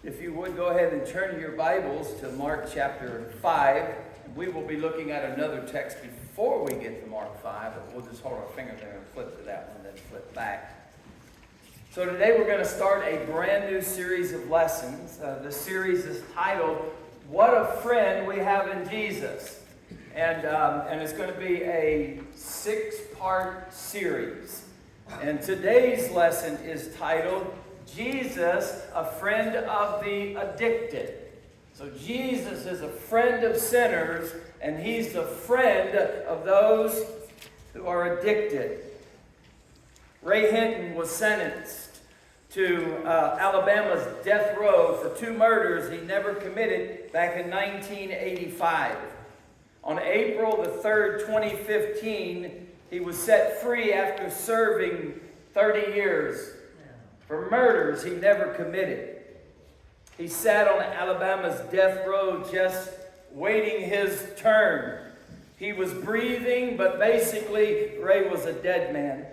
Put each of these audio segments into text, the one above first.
If you would go ahead and turn your Bibles to Mark chapter 5. We will be looking at another text before we get to Mark 5, but we'll just hold our finger there and flip to that one, then flip back. So today we're going to start a brand new series of lessons. The series is titled, What a Friend We Have in Jesus. And it's going to be a 6-part series. And today's lesson is titled, Jesus, a friend of the addicted. So Jesus is a friend of sinners, and he's the friend of those who are addicted. Ray Hinton was sentenced to Alabama's death row for 2 murders he never committed back in 1985. On April the 3rd, 2015, he was set free after serving 30 years for murders he never committed. He sat on Alabama's death row just waiting his turn. He was breathing, but basically Ray was a dead man.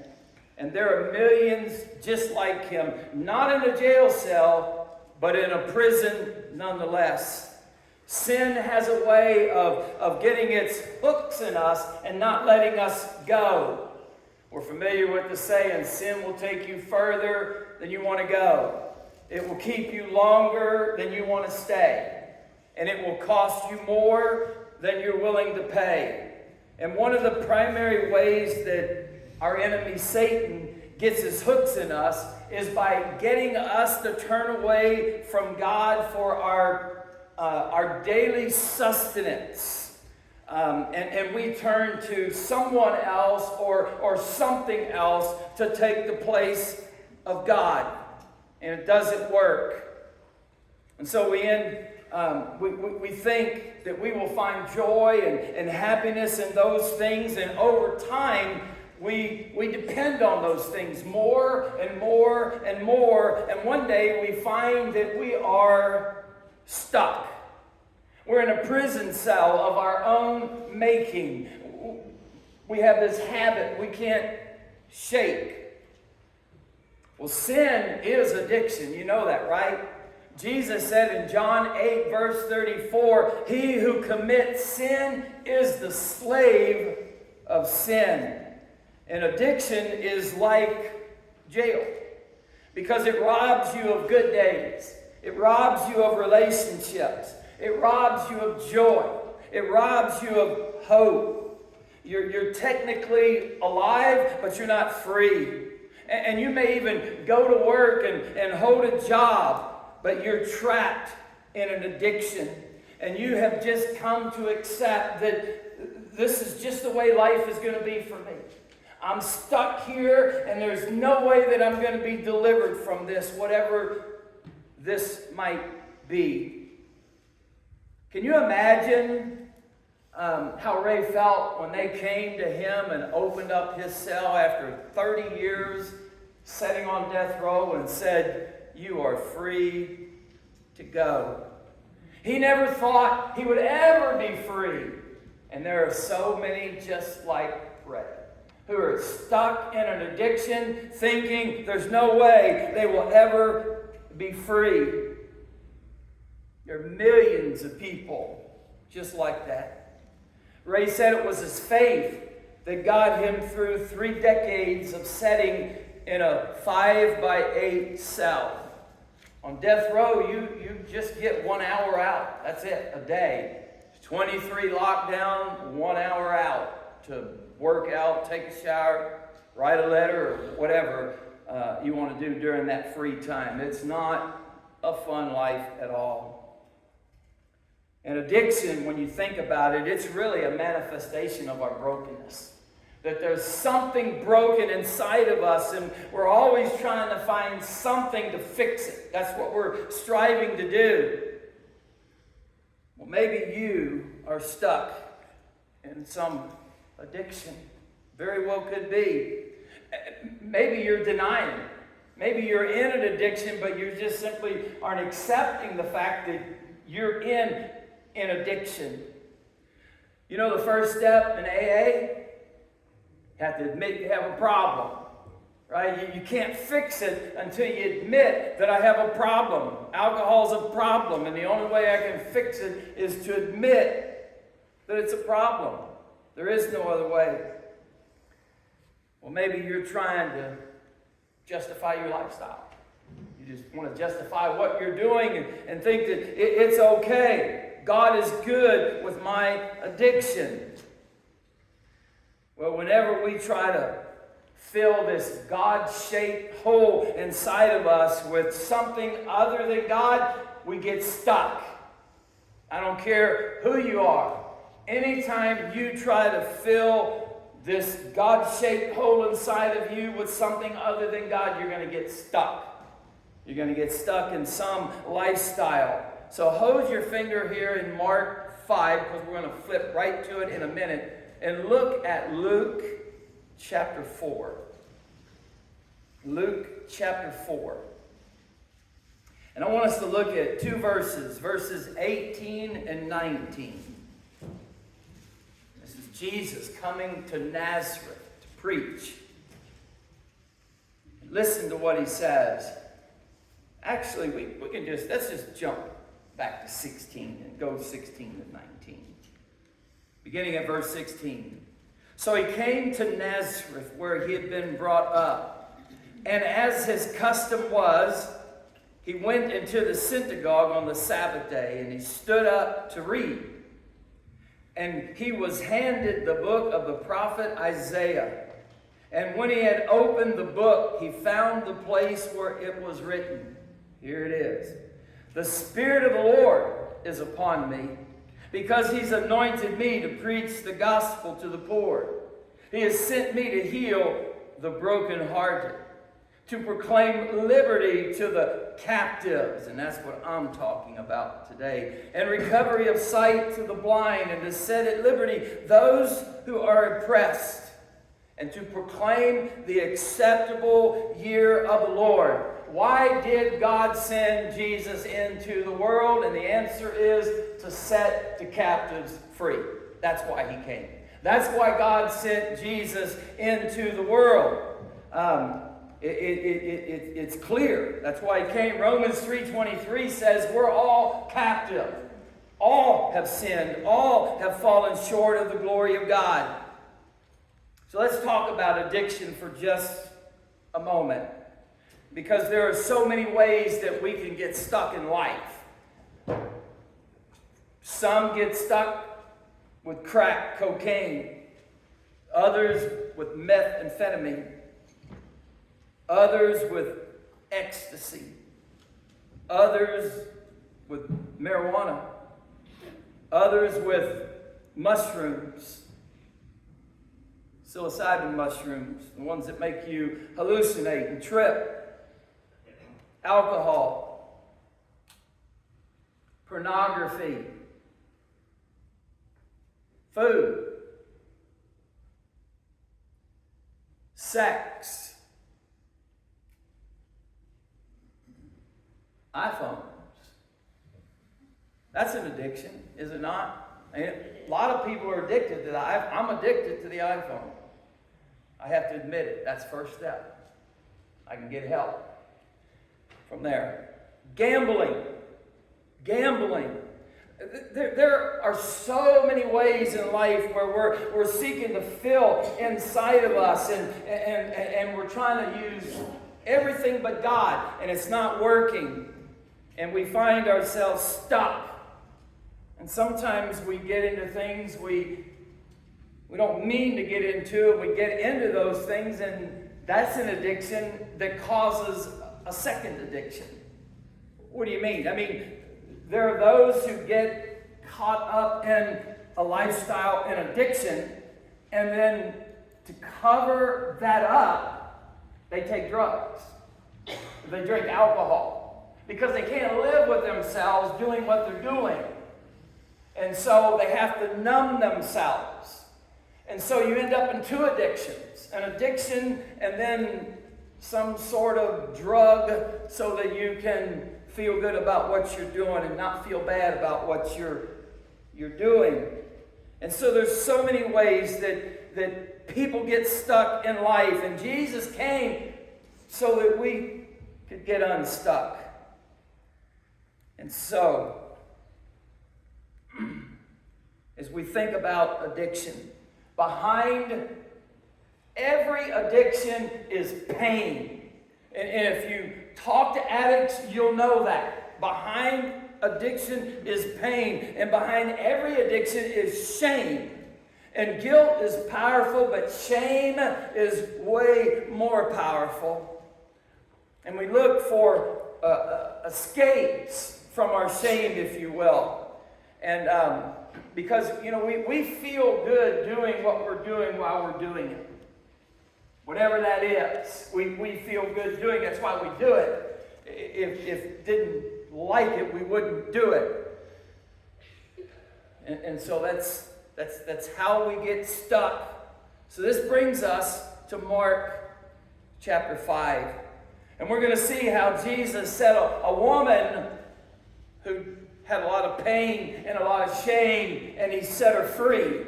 And there are millions just like him, not in a jail cell, but in a prison nonetheless. Sin has a way of getting its hooks in us and not letting us go. We're familiar with the saying, sin will take you further than you want to go. It will keep you longer than you want to stay. And it will cost you more than you're willing to pay. And one of the primary ways that our enemy Satan gets his hooks in us is by getting us to turn away from God for our daily sustenance. And we turn to someone else or something else to take the place of God. And it doesn't work. And so we think that we will find joy and happiness in those things. And over time, we depend on those things more and more and more. And one day we find that we are stuck. We're in a prison cell of our own making. We have this habit we can't shake. Well, sin is addiction. You know that, right? Jesus said in John 8, verse 34, he who commits sin is the slave of sin. And addiction is like jail because it robs you of good days. It robs you of relationships. It robs you of joy. It robs you of hope. You're technically alive, but you're not free. And you may even go to work and hold a job, but you're trapped in an addiction. And you have just come to accept that this is just the way life is going to be for me. I'm stuck here, and there's no way that I'm going to be delivered from this, whatever this might be. Can you imagine how Ray felt when they came to him and opened up his cell after 30 years sitting on death row and said, "You are free to go"? He never thought he would ever be free. And there are so many just like Ray who are stuck in an addiction thinking there's no way they will ever be free. There are millions of people just like that. Ray said it was his faith that got him through 3 decades of sitting in a 5-by-8 cell. On death row, you just get 1 hour out. That's it, a day. 23 lockdown, 1 hour out to work out, take a shower, write a letter, or whatever you want to do during that free time. It's not a fun life at all. And addiction, when you think about it, it's really a manifestation of our brokenness. That there's something broken inside of us, and we're always trying to find something to fix it. That's what we're striving to do. Well, maybe you are stuck in some addiction. Very well could be. Maybe you're denying it. Maybe you're in an addiction, but you just simply aren't accepting the fact that you're in addiction. You know the first step in AA? You have to admit you have a problem, right? You can't fix it until you admit that I have a problem. Alcohol's a problem, and the only way I can fix it is to admit that it's a problem. There is no other way. Well, maybe you're trying to justify your lifestyle. You just want to justify what you're doing and think that it's okay. God is good with my addiction. Well, whenever we try to fill this God-shaped hole inside of us with something other than God, we get stuck. I don't care who you are. Anytime you try to fill this God-shaped hole inside of you with something other than God, you're going to get stuck. You're going to get stuck in some lifestyle. So hold your finger here in Mark 5, because we're going to flip right to it in a minute, and look at Luke chapter 4. Luke chapter 4. And I want us to look at two verses, verses 18 and 19. This is Jesus coming to Nazareth to preach. Listen to what he says. Actually, we can let's just jump back to 16 and go 16 to 19. Beginning at verse 16. So he came to Nazareth, where he had been brought up. And as his custom was, he went into the synagogue on the Sabbath day, and he stood up to read. And he was handed the book of the prophet Isaiah. And when he had opened the book, he found the place where it was written. Here it is. The Spirit of the Lord is upon me, because he's anointed me to preach the gospel to the poor. He has sent me to heal the brokenhearted, to proclaim liberty to the captives, and that's what I'm talking about today, and recovery of sight to the blind, and to set at liberty those who are oppressed, and to proclaim the acceptable year of the Lord. Why did God send Jesus into the world? And the answer is to set the captives free. That's why he came. That's why God sent Jesus into the world. It's clear. That's why he came. Romans 3:23 says we're all captive. All have sinned. All have fallen short of the glory of God. So let's talk about addiction for just a moment, because there are so many ways that we can get stuck in life. Some get stuck with crack cocaine, others with methamphetamine, others with ecstasy, others with marijuana, others with mushrooms, psilocybin mushrooms, the ones that make you hallucinate and trip, alcohol, pornography, food, sex, iPhones. That's an addiction, is it not? A lot of people are addicted to that. I'm addicted to the iPhone. I have to admit it. That's the first step. I can get help from there. Gambling. There are so many ways in life where we're seeking to fill inside of us, and we're trying to use everything but God, and it's not working. And we find ourselves stuck. And sometimes we get into things we don't mean to get into, and we get into those things, and that's an addiction that causes a second addiction. What do you mean? I mean, there are those who get caught up in a lifestyle and addiction, and then to cover that up, they take drugs. They drink alcohol, because they can't live with themselves doing what they're doing. And so they have to numb themselves. And so you end up in two addictions. An addiction and then some sort of drug so that you can feel good about what you're doing and not feel bad about what you're doing. And so there's so many ways that people get stuck in life. And Jesus came so that we could get unstuck. And so, as we think about addiction, behind every addiction is pain. And if you talk to addicts, you'll know that. Behind addiction is pain. And behind every addiction is shame. And guilt is powerful, but shame is way more powerful. And we look for escapes from our shame, if you will. And because, we feel good doing what we're doing while we're doing it. Whatever that is, we feel good doing it. That's why we do it. If didn't like it, we wouldn't do it. And so that's how we get stuck. So this brings us to Mark chapter 5. And we're going to see how Jesus set a woman who had a lot of pain and a lot of shame, and he set her free.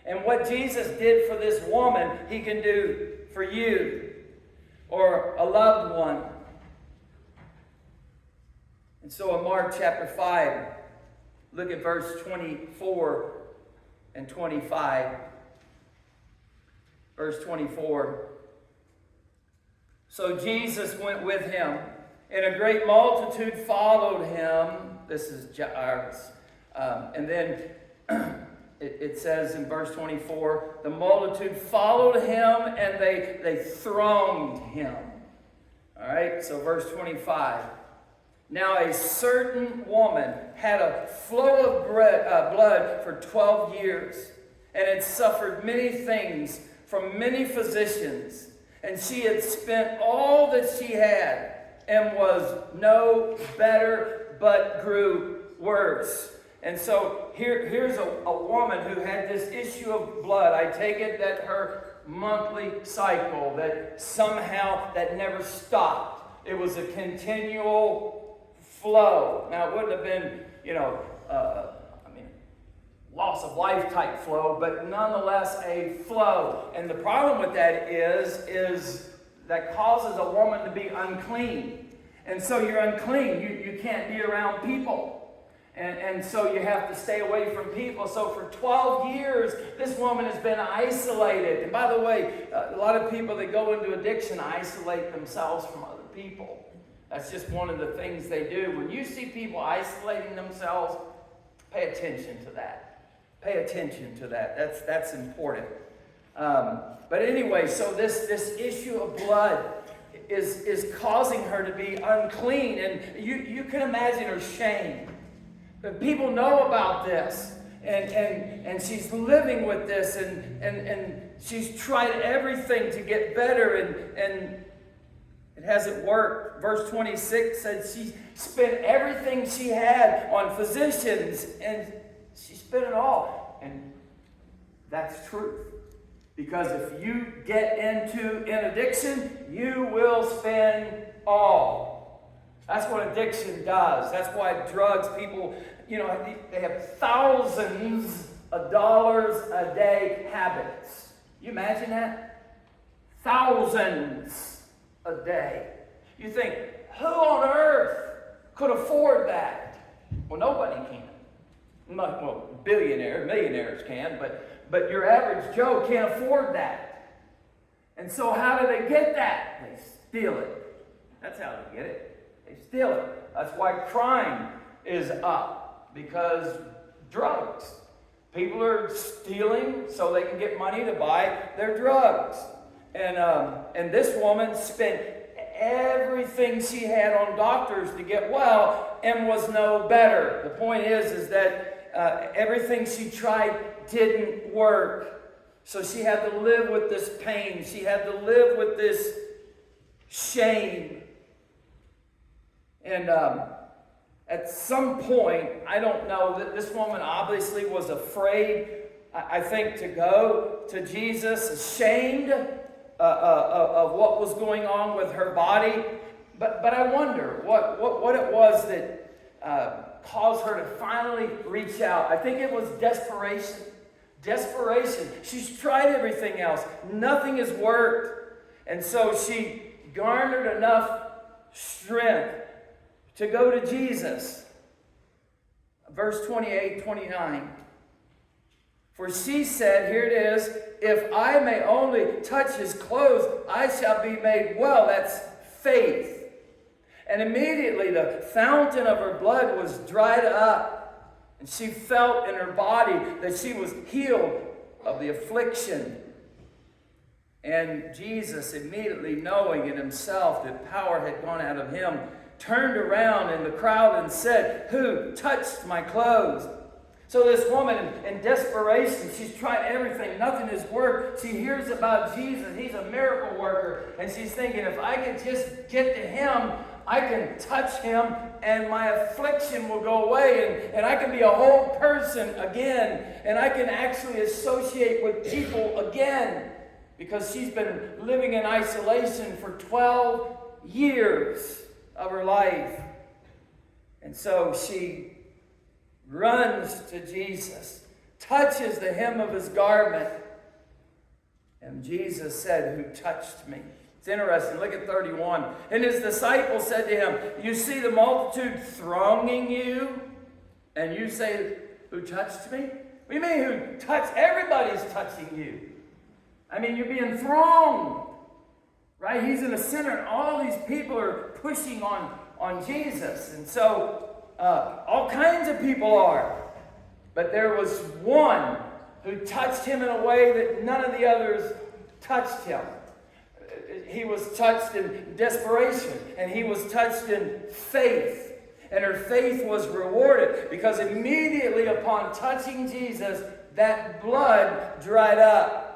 And what Jesus did for this woman, he can do for you or a loved one. And so in Mark chapter 5, look at verse 24 and 25. Verse 24. So Jesus went with him, and a great multitude followed him. This is ours. And then it says in verse 24, the multitude followed him and they thronged him. All right, so verse 25. Now a certain woman had a flow of blood for 12 years and had suffered many things from many physicians. And she had spent all that she had and was no better, but grew worse. And so here's a woman who had this issue of blood. I take it that her monthly cycle, that somehow that never stopped. It was a continual flow. Now, it wouldn't have been, loss of life type flow, but nonetheless a flow. And the problem with that is that causes a woman to be unclean. And so you're unclean. You can't be around people. And so you have to stay away from people. So for 12 years, this woman has been isolated. And by the way, a lot of people that go into addiction isolate themselves from other people. That's just one of the things they do. When you see people isolating themselves, pay attention to that. Pay attention to that. That's important. But anyway, so this issue of blood is causing her to be unclean. And you can imagine her shame. But people know about this. And she's living with this. And she's tried everything to get better. And it hasn't worked. Verse 26 said she spent everything she had on physicians. And she spent it all. And that's truth. Because if you get into an addiction, you will spend all. That's what addiction does. That's why drugs, people, they have thousands of dollars a day habits. You imagine that? Thousands a day. You think, who on earth could afford that? Well, nobody can. Well, billionaires, millionaires can, but your average Joe can't afford that. And so how do they get that? They steal it. That's how they get it. They steal it. That's why crime is up, because drugs. People are stealing so they can get money to buy their drugs. And this woman spent everything she had on doctors to get well and was no better. The point is that everything she tried didn't work. So she had to live with this pain. She had to live with this shame. And at some point, I don't know, that this woman obviously was afraid, I think, to go to Jesus, ashamed of what was going on with her body. But I wonder what it was that caused her to finally reach out. I think it was desperation. Desperation. She's tried everything else. Nothing has worked. And so she garnered enough strength to go to Jesus. Verse 28, 29. For she said, here it is, if I may only touch his clothes, I shall be made well. That's faith. And immediately the fountain of her blood was dried up, and she felt in her body that she was healed of the affliction. And Jesus, immediately knowing in himself that power had gone out of him, turned around in the crowd and said, who touched my clothes? So this woman, in desperation, she's tried everything. Nothing has worked. She hears about Jesus. He's a miracle worker. And she's thinking, if I can just get to him, I can touch him and my affliction will go away. And I can be a whole person again. And I can actually associate with people again. Because she's been living in isolation for 12 years of her life. And so she runs to Jesus, touches the hem of his garment, and Jesus said, who touched me? It's interesting. Look at 31. And his disciples said to him, you see the multitude thronging you, and you say, who touched me? What do you mean who touched? Everybody's touching you. I mean, you're being thronged, right? He's in the center, and all these people are pushing on Jesus. And so all kinds of people are. But there was one who touched him in a way that none of the others touched him. He was touched in desperation, and he was touched in faith. And her faith was rewarded, because immediately upon touching Jesus, that blood dried up.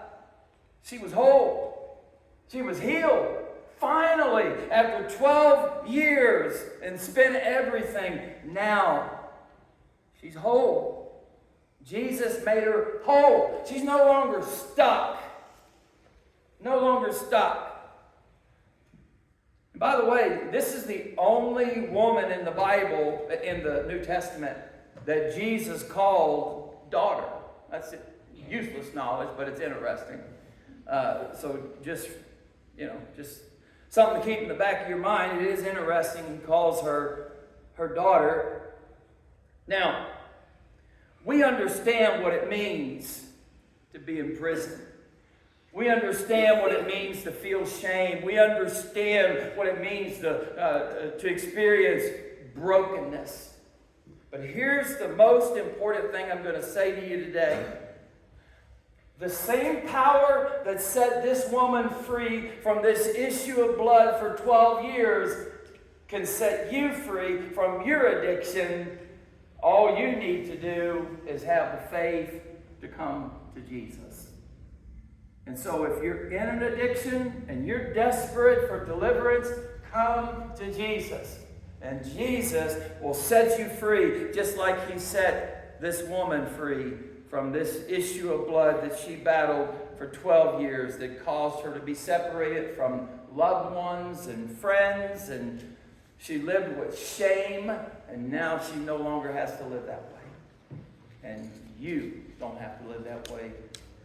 She was whole. She was healed. Finally, after 12 years and spent everything, now she's whole. Jesus made her whole. She's no longer stuck. No longer stuck. And by the way, this is the only woman in the Bible, in the New Testament, that Jesus called daughter. That's useless knowledge, but it's interesting. So just something to keep in the back of your mind. It is interesting. He calls her daughter. Now, we understand what it means to be in prison. We understand what it means to feel shame. We understand what it means to experience brokenness. But here's the most important thing I'm going to say to you today. The same power that set this woman free from this issue of blood for 12 years can set you free from your addiction. All you need to do is have the faith to come to Jesus. And so if you're in an addiction and you're desperate for deliverance, come to Jesus. And Jesus will set you free, just like he set this woman free from this issue of blood that she battled for 12 years that caused her to be separated from loved ones and friends, and she lived with shame, and now she no longer has to live that way. And you don't have to live that way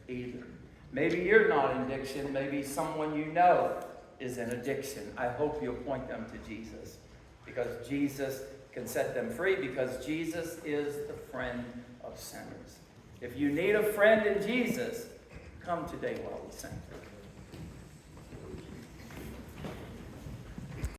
either. Maybe you're not in addiction. Maybe someone you know is in addiction. I hope you'll point them to Jesus, because Jesus can set them free, because Jesus is the friend of sinners. If you need a friend in Jesus, come today while we sing.